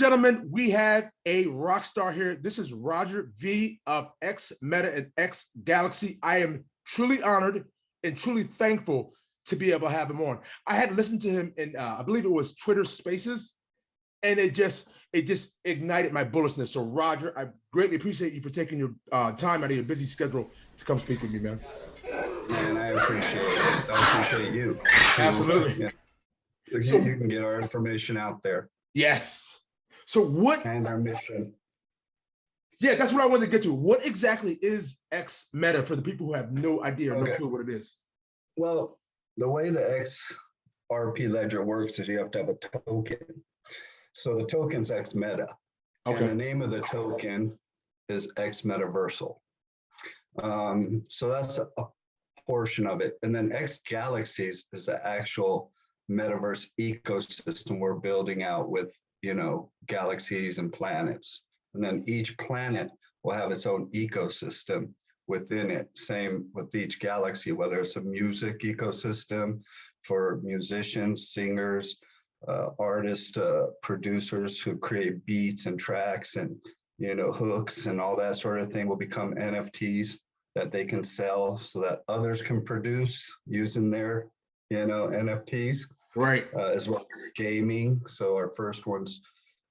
gentlemen, we have a rock star here. This is Roger V of Xmeta and X Galaxy. I am truly honored and truly thankful to be able to have him on. I had listened to him in, I believe it was Twitter Spaces, and it just ignited my bullishness. So Roger, I greatly appreciate you for taking your time out of your busy schedule to come speak with me, man. Man, I appreciate it. I appreciate you. Absolutely. Yeah. So you can get our information out there. Yes. So what? And our mission. Yeah, that's what I wanted to get to. What exactly is Xmeta for the people who have no idea or no clue what it is? Well, the way the XRP ledger works is you have to have a token. So the token's Xmeta. Okay. And the name of the token is Xmetaversal. So that's a portion of it. And then X Galaxies is the actual metaverse ecosystem we're building out with, galaxies and planets. And then each planet will have its own ecosystem within it. Same with each galaxy, whether it's a music ecosystem for musicians, singers, artists, producers who create beats and tracks and, hooks and all that sort of thing will become NFTs that they can sell so that others can produce using their, NFTs. Right. As well as gaming. So our first one's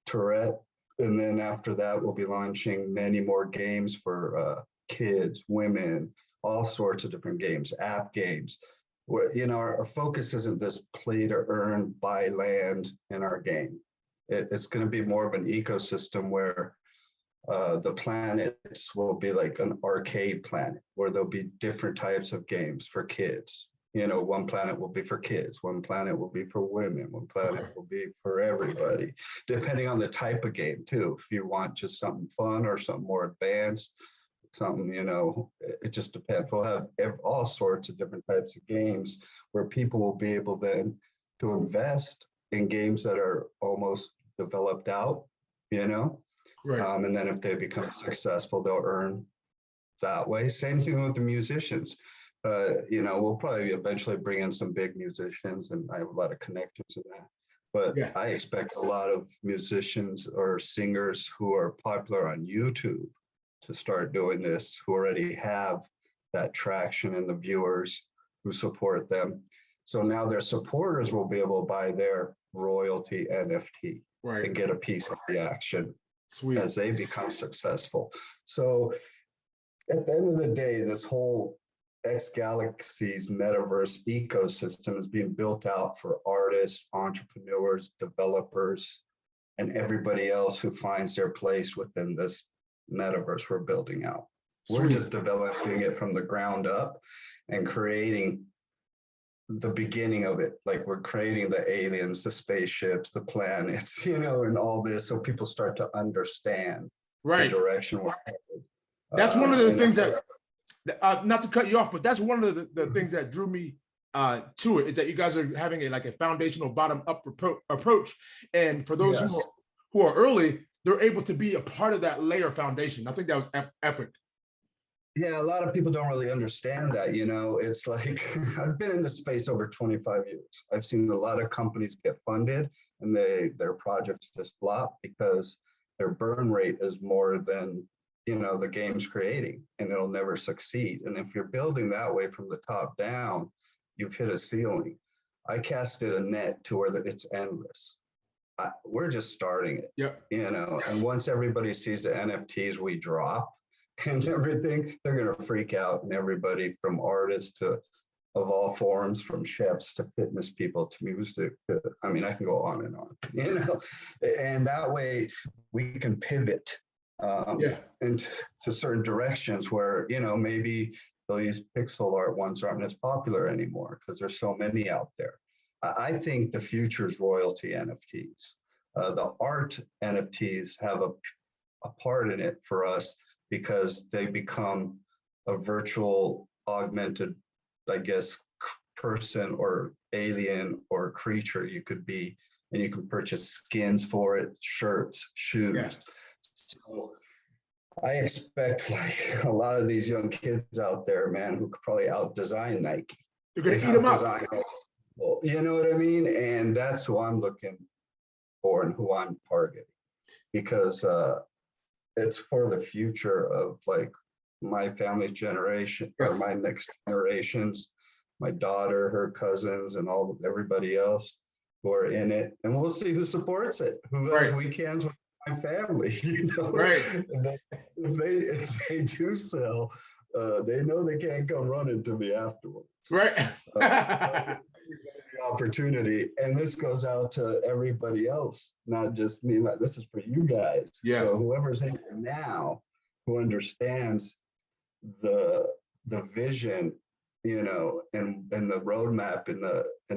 Tourette. And then after that, we'll be launching many more games for kids, women, all sorts of different games, app games. Our focus isn't this play to earn, buy land in our game. It's going to be more of an ecosystem where the planets will be like an arcade planet where there'll be different types of games for kids. One planet will be for kids, one planet will be for women, one planet will be for everybody, depending on the type of game too. If you want just something fun or something more advanced, something, it just depends. We'll have all sorts of different types of games where people will be able then to invest in games that are almost developed out, Right. And then if they become successful, they'll earn that way. Same thing with the musicians. We'll probably eventually bring in some big musicians, and I have a lot of connections in that. But yeah. I expect a lot of musicians or singers who are popular on YouTube to start doing this, who already have that traction and the viewers who support them. So now their supporters will be able to buy their royalty NFT and get a piece of the action. Sweet. As they become successful. So at the end of the day, this whole X Galaxy's metaverse ecosystem is being built out for artists, entrepreneurs, developers, and everybody else who finds their place within this metaverse we're building out. Sweet. We're just developing it from the ground up and creating the beginning of it. Like we're creating the aliens, the spaceships, the planets, and all this, so people start to understand the direction we're headed. That's one of the things that, not to cut you off, but that's one of the things that drew me to it, is that you guys are having a foundational bottom-up approach. And for those who are early, they're able to be a part of that layer foundation. I think that was epic. Yeah, a lot of people don't really understand that, it's like, I've been in this space over 25 years. I've seen a lot of companies get funded and their projects just flop because their burn rate is more than, the game's creating, and it'll never succeed. And if you're building that way from the top down, you've hit a ceiling. I casted a net to where it's endless. We're just starting it, and once everybody sees the NFTs we drop, and everything, they're going to freak out. And everybody from artists to of all forms, from chefs to fitness people to music. I mean, I can go on and on, and that way we can pivot into certain directions where, maybe these pixel art ones aren't as popular anymore because there's so many out there. I think the future is royalty NFTs. The art NFTs have a part in it for us, because they become a virtual augmented, I guess, person or alien or creature you could be, and you can purchase skins for it, shirts, shoes. Yeah. So I expect a lot of these young kids out there, man, who could probably out-design Nike. You're going to eat them up. You know what I mean? And that's who I'm looking for and who I'm targeting. because it's for the future of like my family's generation or my next generations, my daughter, her cousins, and everybody else who are in it. And we'll see who supports it, who has weekends with my family, you know. If they do sell, they know they can't come running to me afterwards. The opportunity, and this goes out to everybody else, not just me. This is for you guys. So whoever's in here now, who understands the vision, you know, and the roadmap and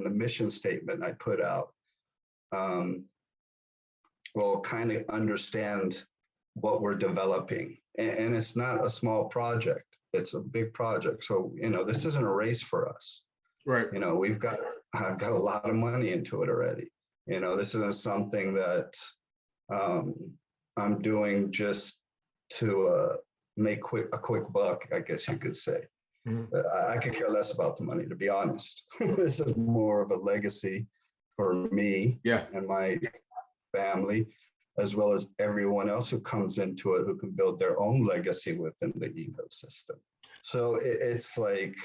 the mission statement I put out, will kind of understand what we're developing. And it's not a small project, it's a big project. So, you know, this isn't a race for us. You know, I've got a lot of money into it already. You know, this isn't something that I'm doing just to make a quick buck, I guess you could say. I could care less about the money, to be honest. This is more of a legacy for me and my family, as well as everyone else who comes into it, who can build their own legacy within the ecosystem. So it's like,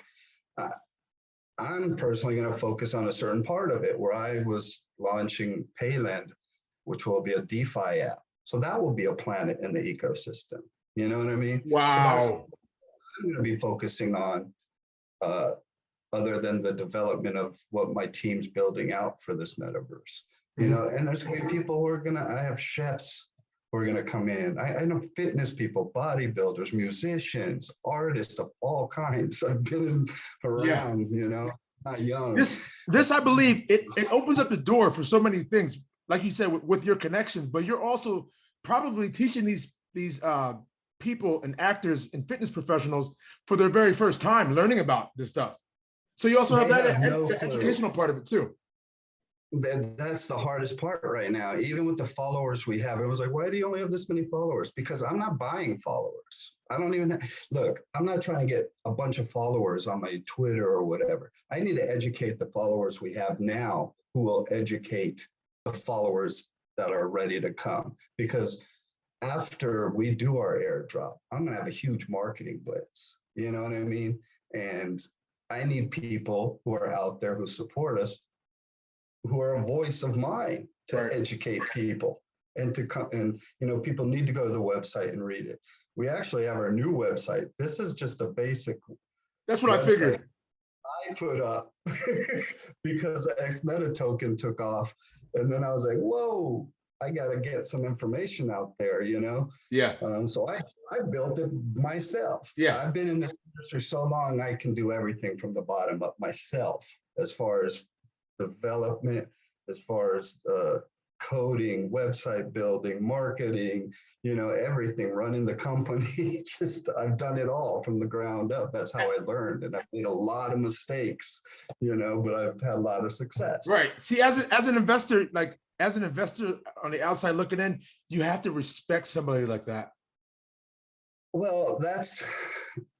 I'm personally going to focus on a certain part of it, where I was launching Payland, which will be a DeFi app. So that will be a planet in the ecosystem. You know what I mean? Wow. So I'm going to be focusing on, other than the development of what my team's building out for this metaverse. You know, and there's going to be people who are I have chefs who are going to come in. I know fitness people, bodybuilders, musicians, artists of all kinds. I've been around, you know, not young. This I believe, it opens up the door for so many things, like you said, with your connections, but you're also probably teaching these people and actors and fitness professionals for their very first time learning about this stuff. So you also have that educational part of it too. That's the hardest part right now. Even with the followers we have, it was like, why do you only have this many followers? Because I'm not buying followers. I don't even look, I'm not trying to get a bunch of followers on my Twitter or whatever. I need to educate the followers we have now, who will educate the followers that are ready to come. Because after we do our airdrop, I'm gonna have a huge marketing blitz. You know what I mean? And I need people who are out there who support us, who are a voice of mine to educate people and to come. And, you know, people need to go to the website and read it. We actually have our new website. This is just a basic. That's what I figured. I put up because the Xmeta token took off. And then I was like, whoa, I got to get some information out there, you know? So I built it myself. I've been in this industry so long, I can do everything from the bottom up myself, as far as development, as far as coding, website building, marketing, you know, everything, running the company. Just, I've done it all from the ground up. That's how I learned. And I've made a lot of mistakes, you know, but I've had a lot of success. See, as an investor, like as an investor on the outside looking in, you have to respect somebody like that. Well, that's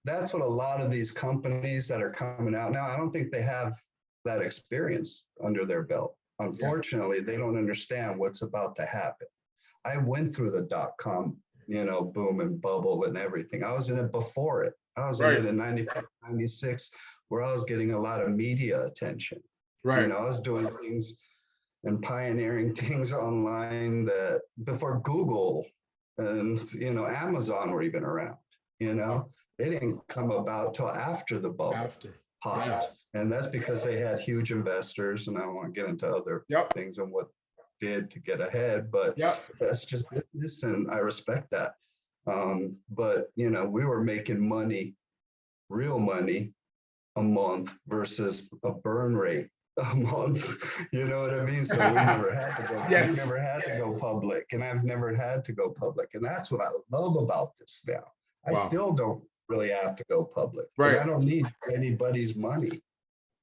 what a lot of these companies that are coming out now, I don't think they have that experience under their belt. Unfortunately, they don't understand what's about to happen. I went through the .com, you know, boom and bubble and everything. I was in it before it. I was in it in 95, 96, where I was getting a lot of media attention. You know, I was doing things and pioneering things online that before Google and, you know, Amazon were even around. You know, they didn't come about till after the bubble popped. And that's because they had huge investors, and I don't want to get into other things and what they did to get ahead, but that's just business, and I respect that. But, you know, we were making money, real money, a month versus a burn rate a month. You know what I mean? So we never had to go. We never had to go public, and I've never had to go public, and that's what I love about this now. I still don't really have to go public. And I don't need anybody's money.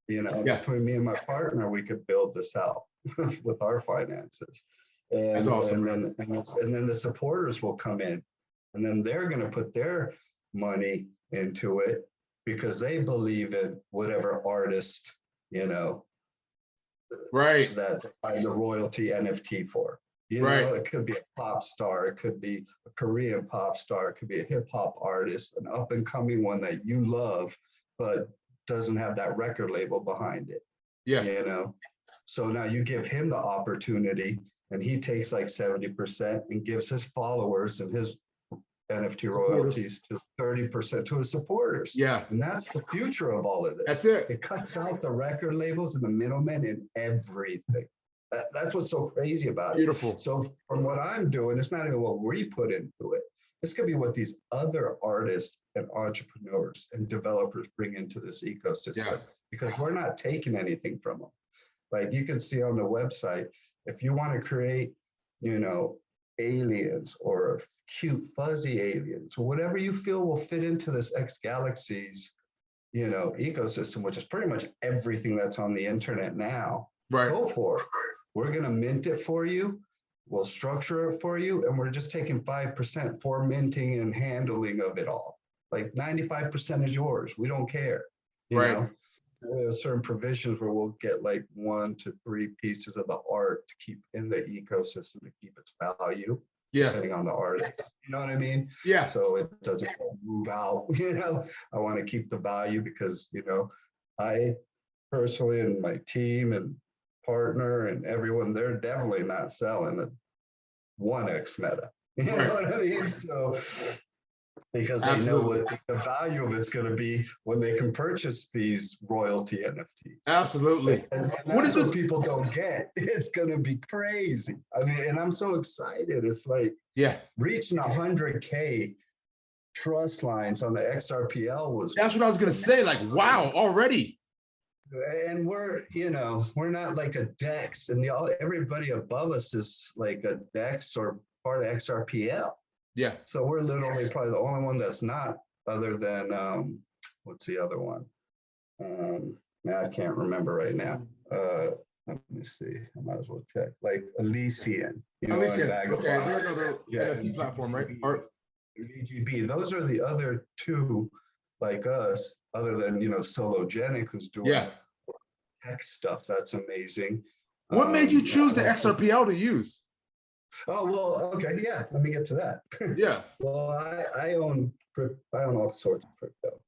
You know, between me and my partner, we could build this out with our finances. And, that's awesome. And then the supporters will come in, and then they're going to put their money into it because they believe in whatever artist, you know, that buy the royalty NFT for. You know, it could be a pop star, it could be a Korean pop star, it could be a hip hop artist, an up and coming one that you love, but doesn't have that record label behind it. Yeah. You know, so now you give him the opportunity and he takes like 70% and gives his followers and his NFT royalties to 30% to his supporters. Yeah. And that's the future of all of this. That's it. It cuts out the record labels and the middlemen and everything. That's what's so crazy about it. Beautiful. So from what I'm doing, it's not even what we put into it. It's going to be what these other artists and entrepreneurs and developers bring into this ecosystem, because we're not taking anything from them. Like you can see on the website, if you want to create, you know, aliens or cute fuzzy aliens or whatever you feel will fit into this X Galaxy's, you know, ecosystem, which is pretty much everything that's on the internet now. Go for it. We're going to mint it for you. We'll structure it for you. And we're just taking 5% for minting and handling of it all. Like 95% is yours. We don't care. You know, there are certain provisions where we'll get like 1 to 3 pieces of the art to keep in the ecosystem to keep its value. Depending on the artist. You know what I mean? So it doesn't move out. You know, I want to keep the value because, you know, I personally and my team and partner and everyone, they're definitely not selling a 1x meta. You know what I mean? So because they know what the value of it's going to be when they can purchase these royalty NFTs. Absolutely. And what is it people don't get? It's going to be crazy. I mean, and I'm so excited. It's like reaching 100K trust lines on the XRPL was. That's what I was going to say. Like, wow, already. And we're, you know, we're not like a DEX, and everybody above us is like a DEX or part of XRPL. So we're literally probably the only one that's not, other than what's the other one? I can't remember right now. Let me see. I might as well check. Like Elysian, you know, okay, they're another NFT platform, right? Or VGB. Those are the other two, like us, other than, you know, Sologenic, who's doing tech stuff. That's amazing. What made you choose the XRPL to use? Oh, well, okay, let me get to that. Well, I own all sorts of crypto.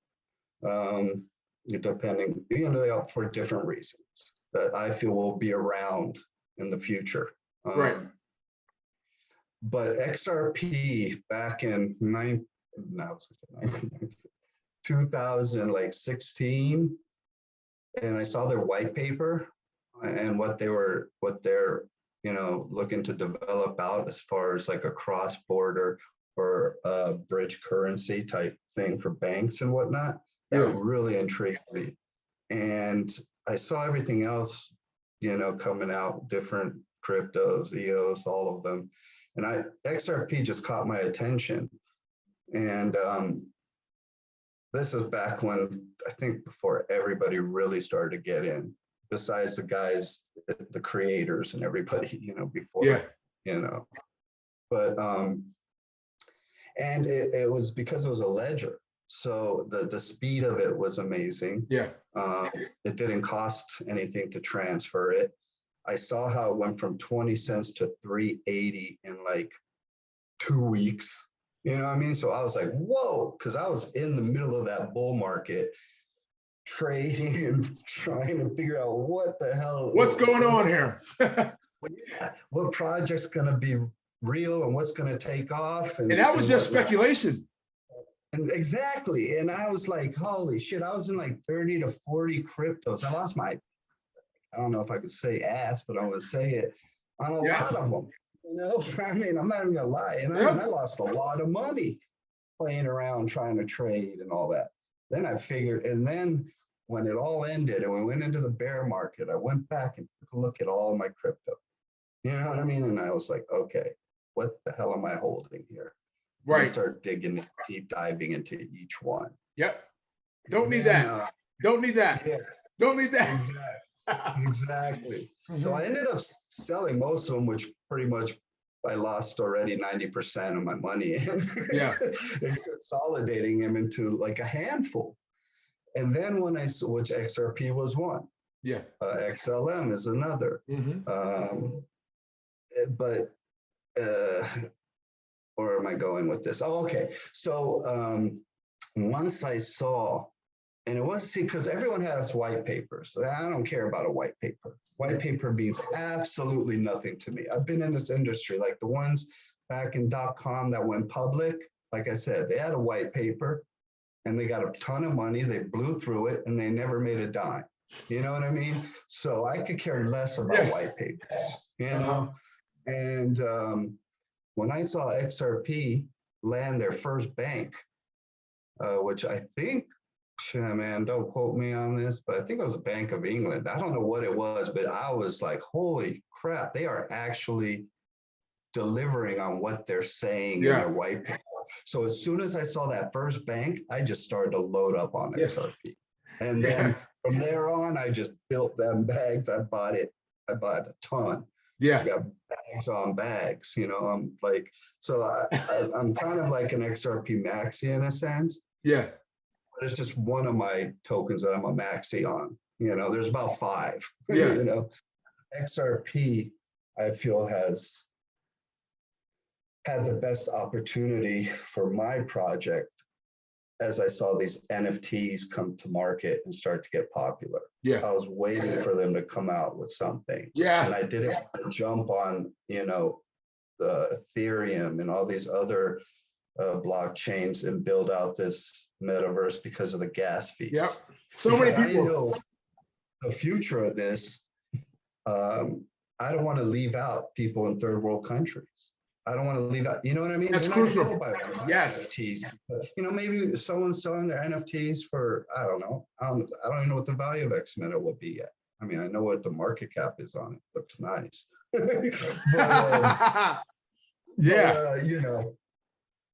Depending, you know, they are for different reasons that I feel will be around in the future. But XRP back in 2016, and I saw their white paper and what they're, you know, looking to develop out as far as like a cross-border or a bridge currency type thing for banks and whatnot. That really intrigued me. And I saw everything else, you know, coming out, different cryptos, EOS, all of them. And XRP just caught my attention. And this is back when, I think before everybody really started to get in, besides the guys, the creators and everybody, you know, before, you know. But, and it was because it was a ledger. So the speed of it was amazing. It didn't cost anything to transfer it. I saw how it went from 20 cents to 380 in like 2 weeks. You know what I mean? So I was like, whoa, because I was in the middle of that bull market trading and trying to figure out what the hell. What's going on here? What project's going to be real and what's going to take off. And that was just speculation. And exactly. And I was like, holy shit, I was in like 30 to 40 cryptos. I lost my, I don't know if I could say ass, but I'm going to say it on a lot of them. You know, I mean, I'm not even going to lie. And I lost a lot of money playing around, trying to trade and all that. Then I figured, and then when it all ended and we went into the bear market, I went back and took a look at all my crypto. You know what I mean? And I was like, okay, what the hell am I holding here? I start digging, deep diving into each one. Don't need that. Don't need that. Don't need that. Exactly. So I ended up selling most of them, which pretty much I lost already 90% of my money in. And consolidating them into like a handful. And then when I saw, which XRP was one. XLM is another. But where am I going with this? Oh, okay. So once I saw, and it was, see, because everyone has white paper, so I don't care about a white paper. White paper means absolutely nothing to me. I've been in this industry, like the ones back in .com that went public. Like I said, they had a white paper and they got a ton of money. They blew through it and they never made a dime. You know what I mean? So I could care less about white papers, you know? And when I saw XRP land their first bank, which I think, man, don't quote me on this, but I think it was Bank of England. I don't know what it was, but I was like, holy crap, they are actually delivering on what they're saying in their white paper. So as soon as I saw that first bank, I just started to load up on XRP. And then from there on, I just built them bags. I bought a ton. I got bags on bags, you know, I'm like, so I'm kind of like an XRP maxi in a sense. Yeah. But it's just one of my tokens that I'm a maxi on. You know, there's about 5. Yeah. You know, XRP, I feel, has had the best opportunity for my project as I saw these NFTs come to market and start to get popular. Yeah. I was waiting for them to come out with something. Yeah. And I didn't jump on, you know, the Ethereum and all these other blockchains and build out this metaverse because of the gas fees. Yep. So many people. I know the future of this. I don't want to leave out people in third world countries. I don't want to leave out, you know what I mean? That's crucial. Yes. NFTs. You know, maybe someone's selling their NFTs for, I don't know. I don't even know what the value of Xmeta will be yet. I mean, I know what the market cap is on it. Looks nice. But, you know,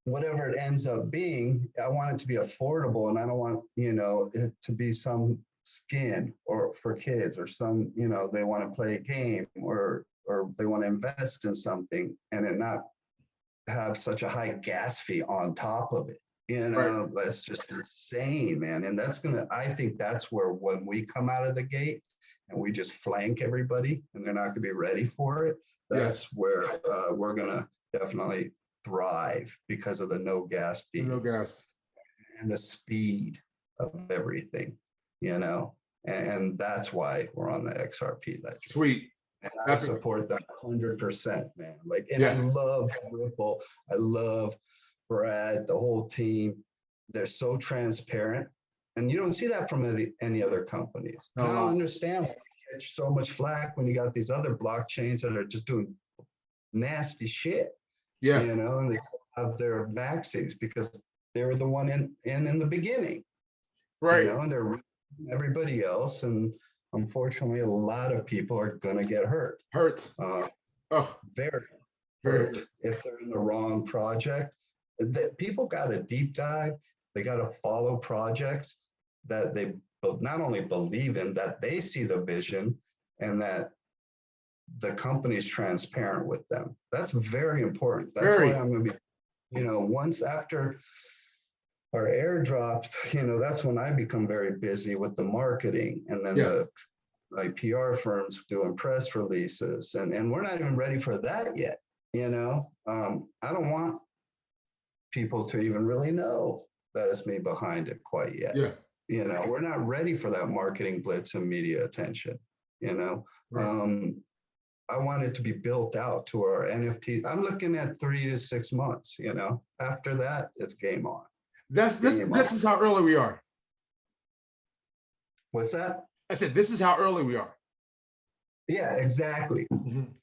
whatever it ends up being, I want it to be affordable, and I don't want, you know, it to be some skin or for kids or some, you know, they want to play a game or they want to invest in something and it not have such a high gas fee on top of it. You know, that's just insane, man. And that's I think that's where when we come out of the gate and we just flank everybody and they're not going to be ready for it, that's where we're going to definitely thrive because of the no gas fees. No gas. And the speed of everything, you know, and that's why we're on the XRP ledger. Sweet. And I support that 100%, man. Like, and I love Ripple. I love Brad, the whole team. They're so transparent. And you don't see that from any other companies. I don't understand why you catch so much flack when you got these other blockchains that are just doing nasty shit. Yeah. You know, and they still have their maxis because they were the one in the beginning. Right. You know, and they're everybody else. And unfortunately, a lot of people are going to get hurt. Very hurt if they're in the wrong project. People got to deep dive. They got to follow projects that they not only believe in, that they see the vision and that the company's transparent with them. That's very important. That's why I'm going to be, you know, once after our airdrops, you know, that's when I become very busy with the marketing and then the like PR firms doing press releases, and we're not even ready for that yet. You know, I don't want people to even really know that it's me behind it quite yet. Yeah. You know, we're not ready for that marketing blitz and media attention. You know, I want it to be built out to our NFT. I'm looking at 3 to 6 months. You know, after that, it's game on. This is how early we are. What's that? I said, this is how early we are. Yeah, exactly.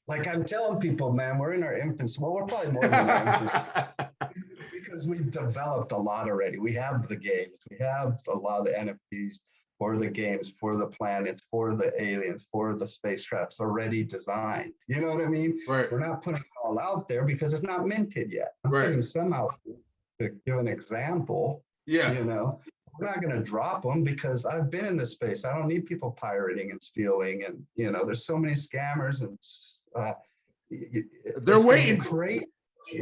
Like I'm telling people, man, we're in our infancy. Well, we're probably more than our infancy because we've developed a lot already. We have the games. We have a lot of the NFTs for the games, for the planets, for the aliens, for the spacecrafts already designed. You know what I mean? Right. We're not putting it all out there because it's not minted yet. I'm putting some out to give an example. Yeah. You know, we're not going to drop them because I've been in this space. I don't need people pirating and stealing. And, you know, there's so many scammers and they're waiting. Great.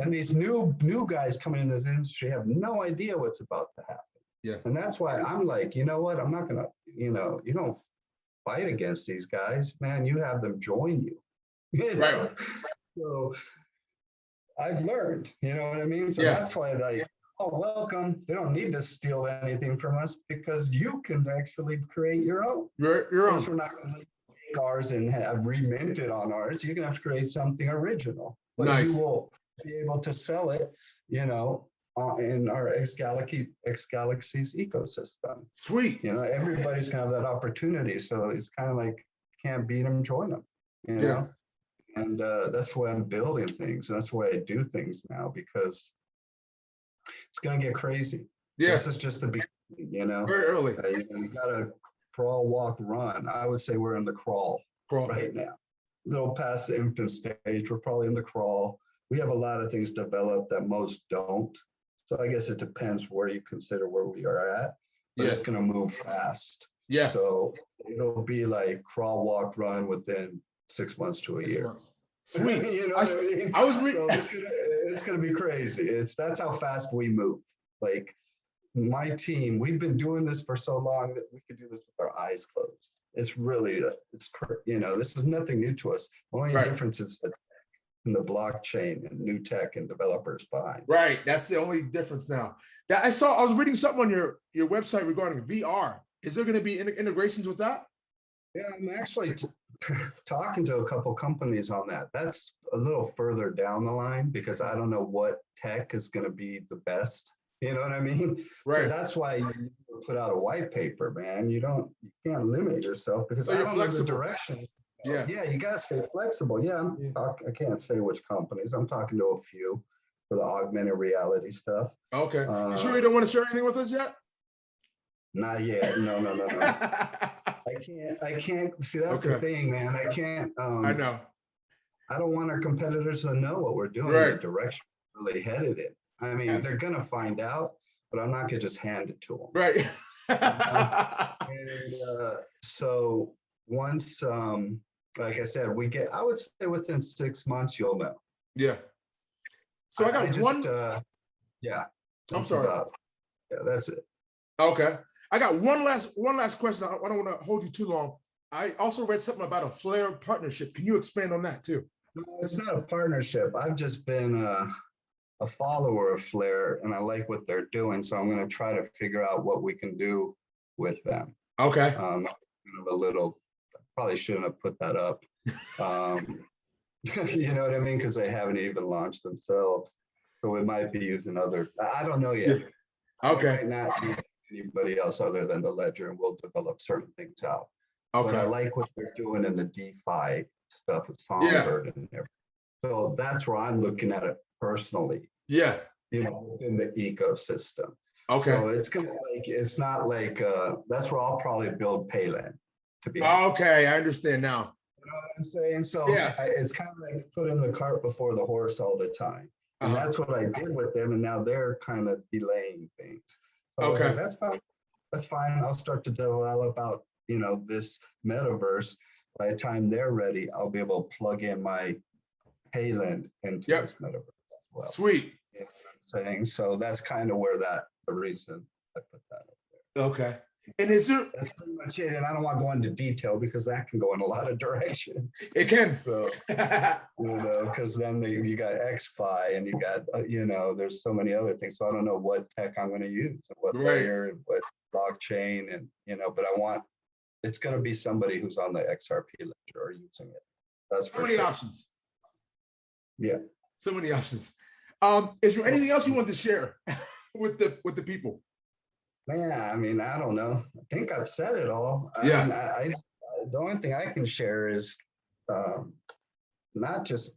And these new guys coming in this industry have no idea what's about to happen. Yeah. And that's why I'm like, you know what? I'm not going to, you know, you don't fight against these guys, man. You have them join you. You know? Right. So I've learned, you know what I mean? So Yeah. that's why like, oh, welcome. They don't need to steal anything from us because you can actually create your own. Your Of course, own. we're not going to take ours and have remint it on ours. You're going to have to create something original, but you Nice. will be able to sell it, you know, in our X Galaxy's ecosystem. Sweet. You know, everybody's going to have that opportunity. So it's kind of like, can't beat them, join them, you Yeah. know? And that's the way I'm building things. And that's the way I do things now because it's going to get crazy. Yeah. This is just the beginning, you know? Very early. You got to crawl, walk, run. I would say we're in the crawl right now. A little past the infant stage. We're probably in the crawl. We have a lot of things developed that most don't. So I guess it depends where you consider where we are at. But it's going to move fast. Yeah. So it'll be like crawl, walk, run within 6 months to a year. Sweet. You know what I mean? I was reading. So it's gonna be crazy. That's how fast we move. Like my team, we've been doing this for so long that we could do this with our eyes closed. It's really, you know, this is nothing new to us. The only difference is in the blockchain and new tech and developers behind. Right. That's the only difference now. That I was reading something on your website regarding VR. Is there going to be integrations with that? Yeah, I'm actually talking to a couple companies on that. That's a little further down the line because I don't know what tech is going to be the best. You know what I mean? Right. So that's why you put out a white paper, man. You can't limit yourself because I don't know the direction. Yeah. Yeah, you got to stay flexible. Yeah, I can't say which companies. I'm talking to a few for the augmented reality stuff. Okay. You sure you don't want to share anything with us yet? Not yet. No. I can't see, that's the thing, man. I can't I know. I don't want our competitors to know what we're doing, the direction we're really headed in. I mean, they're gonna find out, but I'm not gonna just hand it to them. Right. And so once like I said, I would say within 6 months you'll know. Yeah. So I got one. Yeah. I'm sorry. Yeah, that's it. Okay. I got one last question. I don't want to hold you too long. I also read something about a Flair partnership. Can you expand on that too? No, it's not a partnership. I've just been a follower of Flair and I like what they're doing. So I'm going to try to figure out what we can do with them. Okay. Probably shouldn't have put that up. You know what I mean? Because they haven't even launched themselves. So we might be using I don't know yet. Yeah. Okay. I might not use anybody else other than the ledger and we'll develop certain things out. Okay. But I like what they're doing in the DeFi stuff with Songbird and everything. So that's where I'm looking at it personally. Yeah. You know, within the ecosystem. Okay. So it's not like that's where I'll probably build Payland to be. Okay, I understand now. You know what I'm saying? So it's kind of like putting the cart before the horse all the time. And that's what I did with them. And now they're kind of delaying things. So okay. Like, that's fine. That's fine. I'll start to develop out, you know, this metaverse. By the time they're ready, I'll be able to plug in my Payland into this metaverse as well. Sweet. You know what I'm saying? So that's kind of where the reason I put that up there. Okay. And is there? That's pretty much it. And I don't want to go into detail because that can go in a lot of directions. It can. So, you know, because then you got XFi and you got, you know, there's so many other things. So I don't know what tech I'm going to use, what layer, what blockchain, and, you know, but it's going to be somebody who's on the XRP ledger or using it. That's so many options. Yeah. So many options. Is there anything else you want to share with the people? Man, I mean, I don't know. I think I've said it all. Yeah. I mean, the only thing I can share is not just,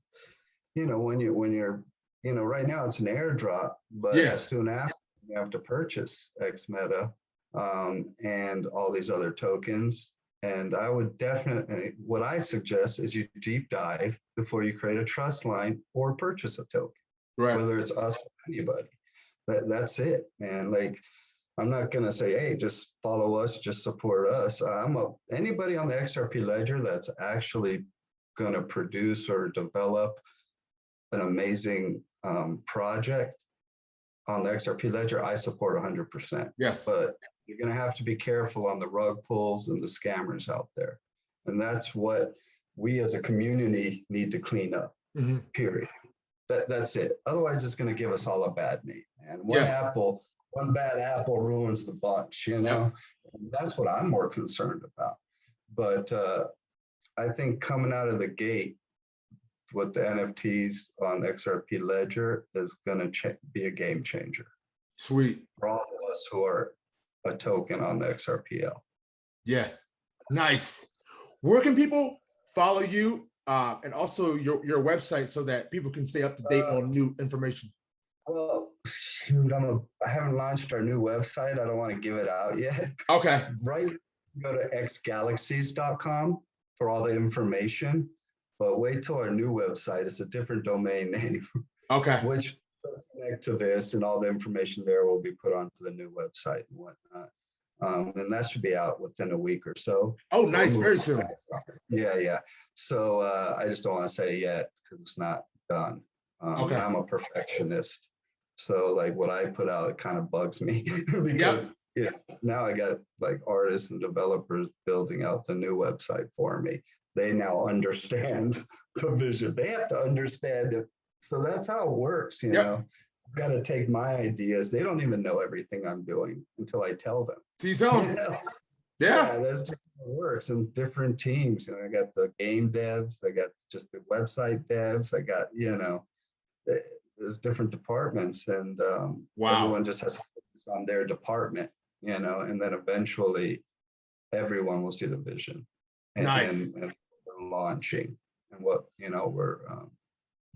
you know, when you're, you know, right now it's an airdrop, but soon after you have to purchase Xmeta and all these other tokens. And I would definitely, what I suggest is you deep dive before you create a trust line or purchase a token, whether it's us or anybody. That's it, man. Like, I'm not going to say, hey, just follow us, just support us. Anybody on the XRP ledger that's actually going to produce or develop an amazing project on the XRP ledger, I support 100%. Yes. But you're going to have to be careful on the rug pulls and the scammers out there. And that's what we as a community need to clean up, period. That's it. Otherwise, it's going to give us all a bad name. And one bad apple ruins the bunch, you know? And that's what I'm more concerned about. But I think coming out of the gate with the NFTs on XRP Ledger is going to be a game changer. Sweet. For all of us who are a token on the XRPL. Yeah, nice. Where can people follow you and also your website so that people can stay up to date on new information? Well, shoot, I haven't launched our new website. I don't want to give it out yet. Okay. Right. Go to xgalaxies.com for all the information, but wait till our new website. It's a different domain name. Okay. Which will connect to this, and all the information there will be put onto the new website and whatnot. And that should be out within a week or so. Oh, nice. Very soon. Yeah. So I just don't want to say yet because it's not done. Okay. I'm a perfectionist. So like what I put out, it kind of bugs me because now I got like artists and developers building out the new website for me. They now understand the vision. They have to understand it. So that's how it works, you know. I've got to take my ideas. They don't even know everything I'm doing until I tell them. So you tell them. Yeah, that's just how it works. And different teams. You know, I got the game devs, I got just the website devs, I got, you know, there's different departments, and everyone just has to focus on their department, you know, and then eventually everyone will see the vision. And, nice. And we're launching, and what, you know, we're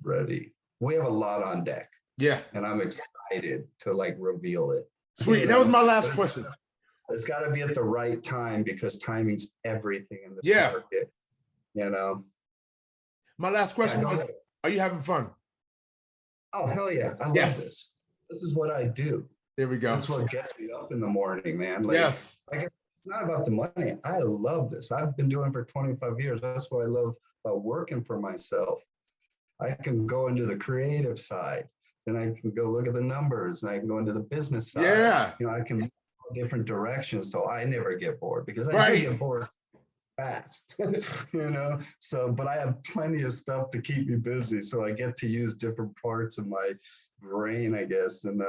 ready. We have a lot on deck. Yeah. And I'm excited to like reveal it. Sweet. That was my last question. It's got to be at the right time because timing's everything in this market, you know. My last question was, are you having fun? Oh, hell yeah. I love this. This is what I do. There we go. That's what gets me up in the morning, man. Like, yes. Like, it's not about the money. I love this. I've been doing it for 25 years. That's what I love about working for myself. I can go into the creative side. Then I can go look at the numbers, and I can go into the business side. Yeah. You know, I can go different directions, so I never get bored because I do get bored fast, you know. So, but I have plenty of stuff to keep me busy, so I get to use different parts of my brain, I guess, and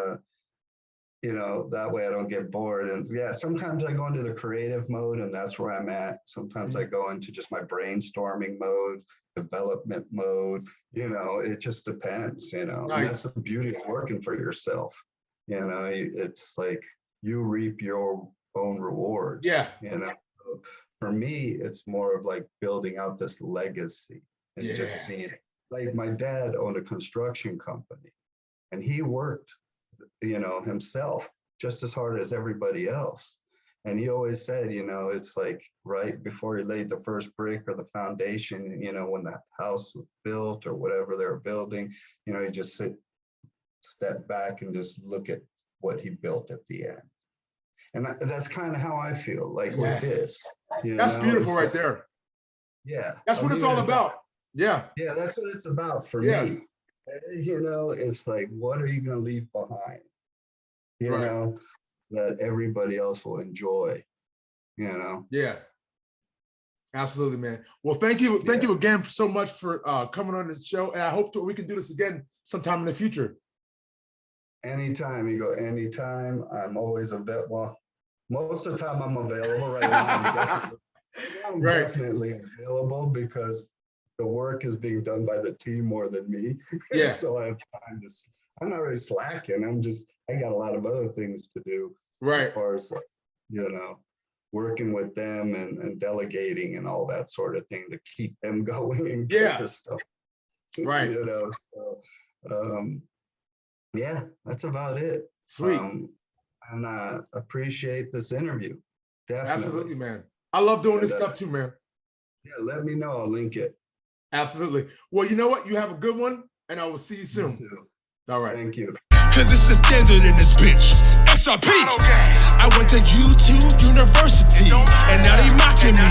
you know, that way I don't get bored. And yeah, sometimes I go into the creative mode, and that's where I'm at. Sometimes I go into just my brainstorming mode, development mode, you know, it just depends, you know. And that's the beauty of working for yourself. You know, it's like you reap your own rewards. Yeah. You know, so for me, it's more of like building out this legacy and just seeing it. Like my dad owned a construction company, and he worked, you know, himself just as hard as everybody else. And he always said, you know, it's like right before he laid the first brick or the foundation, you know, when the house was built or whatever they were building, you know, he just step back and just look at what he built at the end. And that's kind of how I feel like with this. That's beautiful right there. Yeah. That's what it's all about. Yeah. Yeah, that's what it's about for me. You know, it's like, what are you going to leave behind? You know, that everybody else will enjoy, you know? Yeah. Absolutely, man. Well, thank you. Thank you again so much for coming on the show. And I hope we can do this again sometime in the future. Anytime, you go anytime. I'm always available. Well, most of the time I'm available right now. I'm definitely available because the work is being done by the team more than me. Yeah. So I have time to, I'm not really slacking. I got a lot of other things to do. Right. As far as, you know, working with them and delegating and all that sort of thing to keep them going and get this stuff. Right. You know, so, yeah, that's about it. Sweet. And I appreciate this interview. Definitely. Absolutely, man. I love doing this stuff too, man. Yeah, let me know. I'll link it. Absolutely. Well, you know what? You have a good one, and I will see you soon. You too. All right. Thank you. Cause it's the standard in this bitch. XRP. I went to YouTube University, and now they mocking me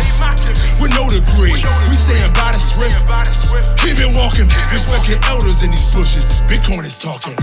with no degree. We saying by the swift, keep it walking. Respect your elders in these bushes. Bitcoin is talking.